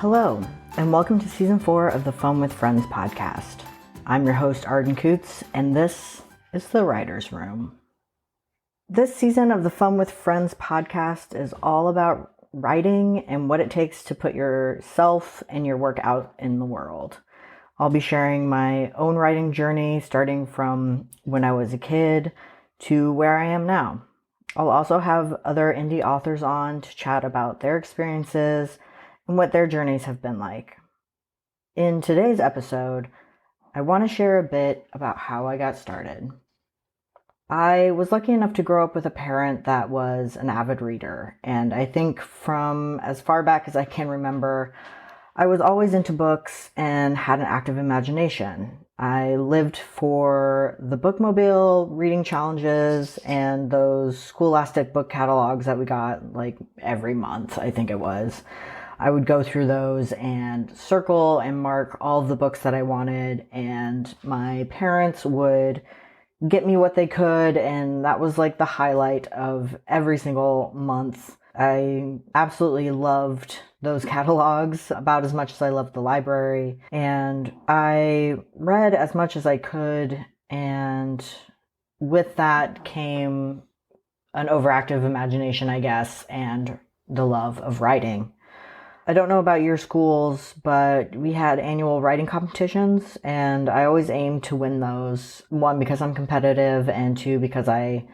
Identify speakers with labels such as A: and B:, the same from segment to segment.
A: Hello, and welcome to Season 4 of the Fun with Friends podcast. I'm your host, Arden Coutts, and this is The Writer's Room. This season of the Fun with Friends podcast is all about writing and what it takes to put yourself and your work out in the world. I'll be sharing my own writing journey, starting from when I was a kid to where I am now. I'll also have other indie authors on to chat about their experiences and what their journeys have been like. In today's episode, I want to share a bit about how I got started. I was lucky enough to grow up with a parent that was an avid reader, and I think from as far back as I can remember, I was always into books and had an active imagination. I lived for the bookmobile, reading challenges, and those Scholastic book catalogs that we got like every month, I think it was. I would go through those and circle and mark all of the books that I wanted, and my parents would get me what they could, and that was like the highlight of every single month. I absolutely loved those catalogs about as much as I loved the library, and I read as much as I could, and with that came an overactive imagination, I guess, and the love of writing. I don't know about your schools, but we had annual writing competitions, and I always aimed to win those. One, because I'm competitive, and two, because I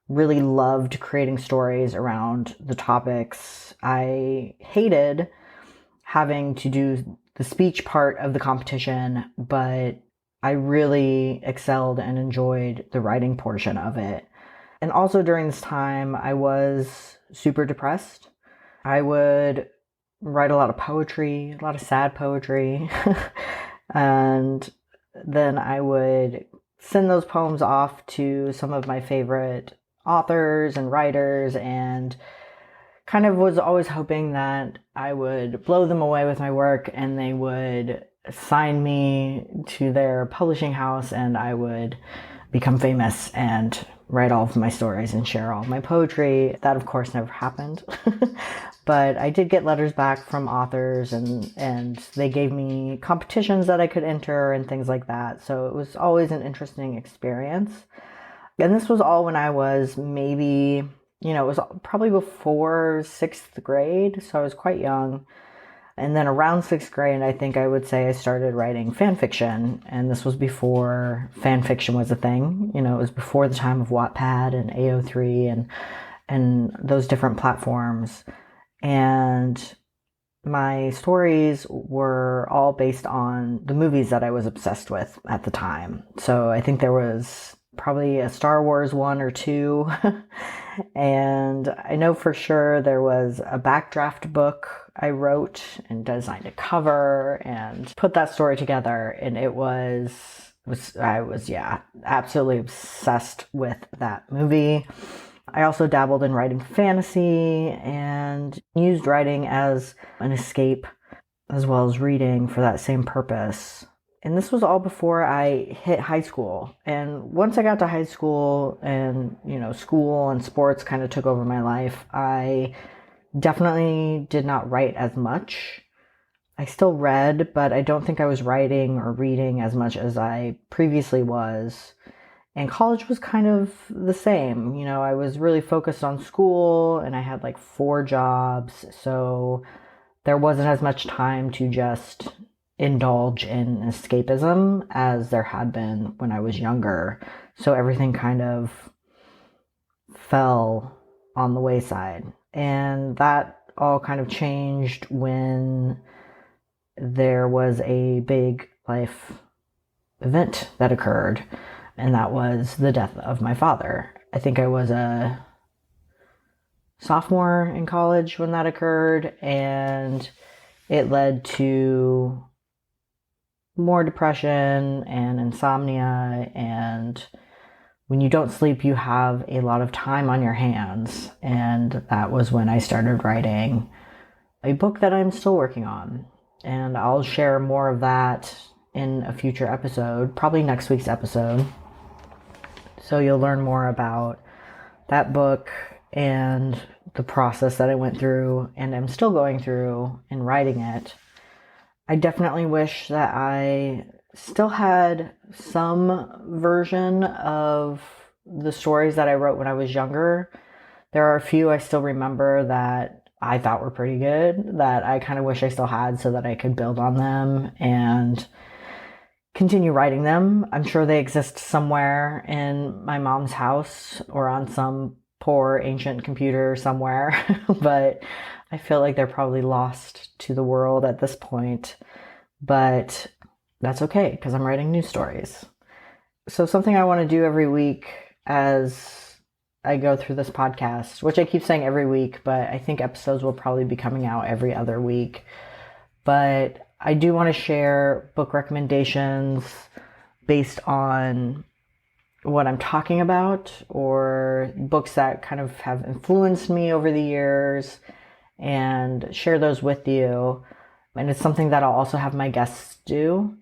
A: really loved creating stories around the topics. I hated having to do the speech part of the competition, but I really excelled and enjoyed the writing portion of it. And also during this time, I was super depressed. I would write a lot of poetry, a lot of sad poetry, and then I would send those poems off to some of my favorite authors and writers, and kind of was always hoping that I would blow them away with my work and they would sign me to their publishing house and I would become famous and write all of my stories and share all of my poetry. That, of course, never happened. But I did get letters back from authors, and they gave me competitions that I could enter and things like that. So it was always an interesting experience. And this was all when I was maybe, it was probably before 6th grade. So I was quite young. And then around 6th grade, I think I would say I started writing fan fiction. And this was before fan fiction was a thing. It was before the time of Wattpad and AO3 and those different platforms. And my stories were all based on the movies that I was obsessed with at the time. So I think there was probably a Star Wars 1 or 2. And I know for sure there was a backdraft book I wrote and designed a cover and put that story together. And I was absolutely obsessed with that movie. I also dabbled in writing fantasy and used writing as an escape as well as reading for that same purpose. And this was all before I hit high school. And once I got to high school and, school and sports kind of took over my life, I definitely did not write as much. I still read, but I don't think I was writing or reading as much as I previously was. And college was kind of the same. I was really focused on school and I had like 4 jobs. So there wasn't as much time to just indulge in escapism as there had been when I was younger. So everything kind of fell on the wayside. And that all kind of changed when there was a big life event that occurred. And that was the death of my father. I think I was a sophomore in college when that occurred, and it led to more depression and insomnia. And when you don't sleep, you have a lot of time on your hands. And that was when I started writing a book that I'm still working on. And I'll share more of that in a future episode, probably next week's episode. So you'll learn more about that book and the process that I went through and I'm still going through in writing it. I definitely wish that I still had some version of the stories that I wrote when I was younger. There are a few I still remember that I thought were pretty good that I kind of wish I still had so that I could build on them and continue writing them. I'm sure they exist somewhere in my mom's house or on some poor ancient computer somewhere, but I feel like they're probably lost to the world at this point. But that's okay because I'm writing new stories. So something I want to do every week as I go through this podcast, which I keep saying every week, but I think episodes will probably be coming out every other week. But I do want to share book recommendations based on what I'm talking about or books that kind of have influenced me over the years and share those with you. And it's something that I'll also have my guests do.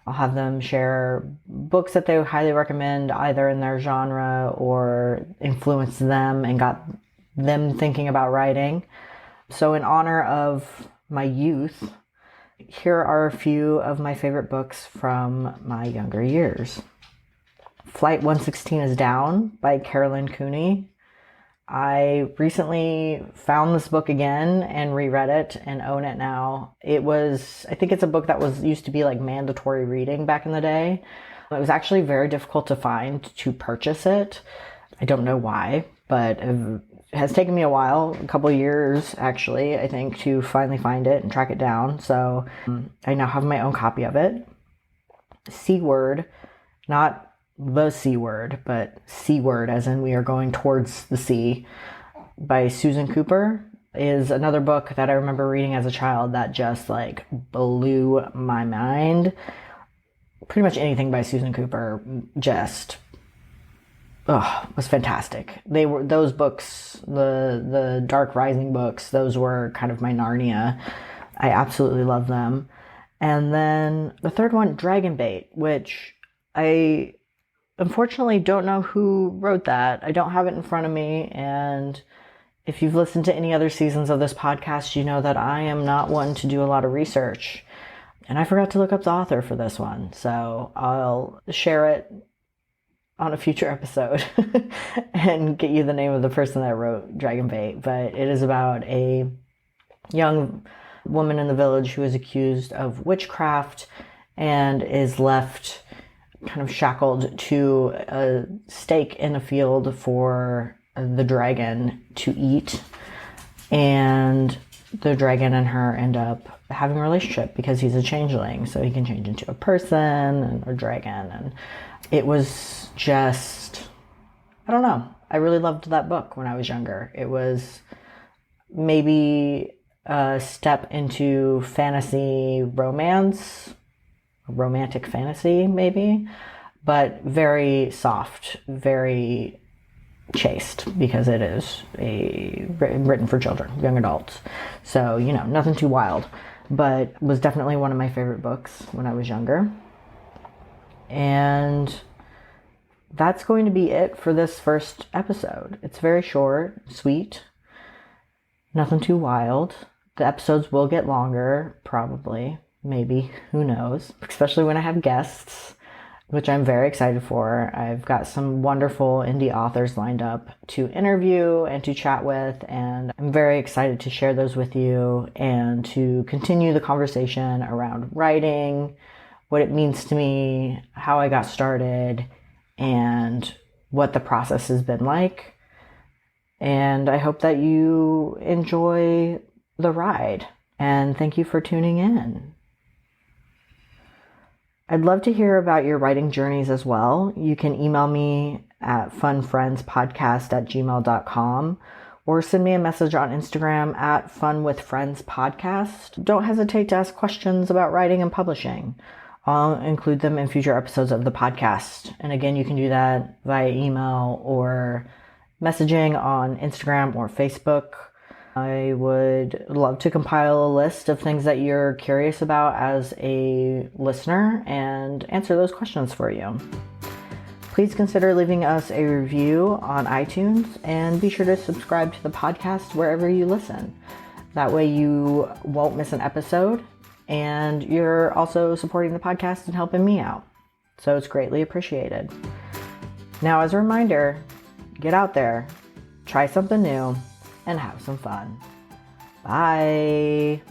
A: I'll have them share books that they highly recommend either in their genre or influenced them and got them thinking about writing. So in honor of my youth, here are a few of my favorite books from my younger years. Flight 116 is Down by Carolyn Cooney. I recently found this book again and reread it and own it now. I think it's a book that used to be like mandatory reading back in the day. It was actually very difficult to find to purchase it. I don't know why, but it has taken me a while, a couple of years actually, I think, to finally find it and track it down. So I now have my own copy of it. C Word, not the C Word, but C Word as in we are going towards the sea, by Susan Cooper, is another book that I remember reading as a child that just like blew my mind. Pretty much anything by Susan Cooper just was fantastic. They were those books, the Dark Rising books, those were kind of my Narnia. I absolutely love them. And then the third one, Dragon Bait, which I unfortunately don't know who wrote that. I don't have it in front of me. And if you've listened to any other seasons of this podcast, you know that I am not one to do a lot of research. And I forgot to look up the author for this one. So I'll share it on a future episode and get you the name of the person that wrote Dragon Bait. But it is about a young woman in the village who is accused of witchcraft and is left kind of shackled to a stake in a field for the dragon to eat. And the dragon and her end up having a relationship because he's a changeling. So he can change into a person and a dragon. And it was just, I don't know. I really loved that book when I was younger. It was maybe a step into fantasy romance, romantic fantasy maybe, but very soft, very chaste because it is written for children, young adults. So, nothing too wild, but was definitely one of my favorite books when I was younger. And that's going to be it for this first episode. It's very short, sweet, nothing too wild. The episodes will get longer, probably. Maybe, who knows, especially when I have guests, which I'm very excited for. I've got some wonderful indie authors lined up to interview and to chat with, and I'm very excited to share those with you and to continue the conversation around writing, what it means to me, how I got started, and what the process has been like. And I hope that you enjoy the ride, and thank you for tuning in. I'd love to hear about your writing journeys as well. You can email me at funfriendspodcast@gmail.com or send me a message on Instagram at funwithfriendspodcast. Don't hesitate to ask questions about writing and publishing. I'll include them in future episodes of the podcast. And again, you can do that via email or messaging on Instagram or Facebook. I would love to compile a list of things that you're curious about as a listener and answer those questions for you. Please consider leaving us a review on iTunes and be sure to subscribe to the podcast wherever you listen. That way you won't miss an episode and you're also supporting the podcast and helping me out. So it's greatly appreciated. Now, as a reminder, get out there, try something new, and have some fun. Bye.